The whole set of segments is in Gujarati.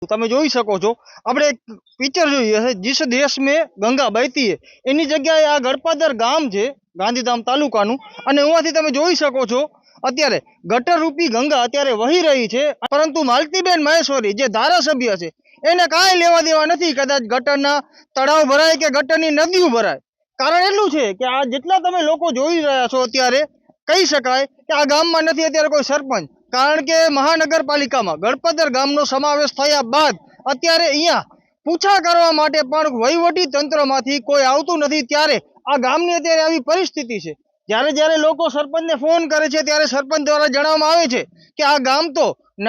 તમે જોઈ શકો છો આપણે એક પિક્ચર જોઈએ છે જીસ દેશ મેં ગંગા બહેતી હે એની જગ્યાએ આ ગળપાદર ગામ છે ગાંધીધામ તાલુકાનું અને એમાંથી તમે જોઈ શકો છો અત્યારે ગટર રૂપી ગંગા અત્યારે વહી રહી છે પરંતુ માલતીબેન મહેશ્વરી જે ધારાસભ્ય છે એને કાંઈ લેવા દેવા નથી કદાચ ગટરના તળાવ ભરાય કે ગટરની નદીઓ ભરાય કારણ એટલું છે કે આ જેટલા તમે લોકો જોઈ રહ્યા છો અત્યારે કહી શકાય કે આ ગામમાં નથી અત્યારે કોઈ સરપંચ કારણ કે મહાનગરપાલિકામાં ગળપદર ગામનો સમાવેશ થયા બાદ અત્યારે અહીંયા પૂછા કરવા માટે પણ વહીવટી તંત્રમાંથી કોઈ આવતું નથી ત્યારે આ ગામની અત્યારે આવી પરિસ્થિતિ છે જ્યારે જ્યારે લોકો સરપંચને ફોન કરે છે ત્યારે સરપંચ દ્વારા જણાવવામાં આવે છે કે આ ગામ તો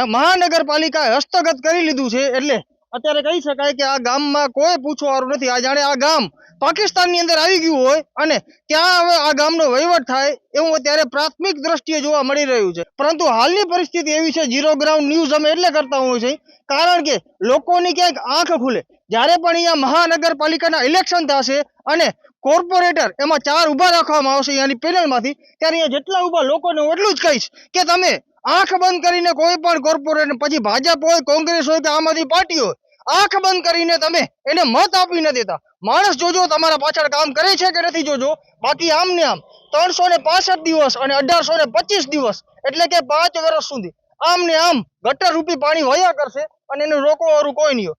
મહાનગરપાલિકાએ હસ્તગત કરી લીધું છે એટલે અત્યારે કહી શકાય કે આ ગામમાં કોઈ પૂછવાવાળું નથી આ જાણે આ ગામ પાકિસ્તાનની અંદર આવી ગયું હોય અને ત્યાં હવે આ ગામનો વહીવટ થાય એવું અત્યારે પ્રાથમિક દ્રષ્ટિએ જોવા મળી રહ્યું છે પરંતુ હાલની પરિસ્થિતિ એવી છે ઝીરો ગ્રાઉન્ડ ન્યૂઝ અમે એટલે કરતા હોઈએ છીએ કારણ કે લોકોની ક્યાંક આંખ ખુલે જ્યારે પણ અહીંયા મહાનગરપાલિકાના ઇલેક્શન થશે અને કોર્પોરેટર એમાં 4 ઊભા રાખવામાં આવશે અહીંયાની પેનલમાંથી ત્યારે અહીંયા જેટલા ઊભા લોકોને હું એટલું જ કહીશ કે તમે આંખ બંધ કરીને કોઈ પણ કોર્પોરેટર પછી ભાજપ હોય કોંગ્રેસ હોય કે આમ આદમી પાર્ટી હોય આંખ બંધ કરીને તમે એને મત આપી ન દેતા માણસ જોજો તમારા પાછળ કામ કરે છે કે નથી જોજો બાકી આમ ને આમ 365 દિવસ અને 1825 દિવસ એટલે કે 5 વર્ષ સુધી આમ ને આમ ગટર રૂપી પાણી વહ્યા કરશે અને એને રોકવાવાળું કોઈ નહીં હોય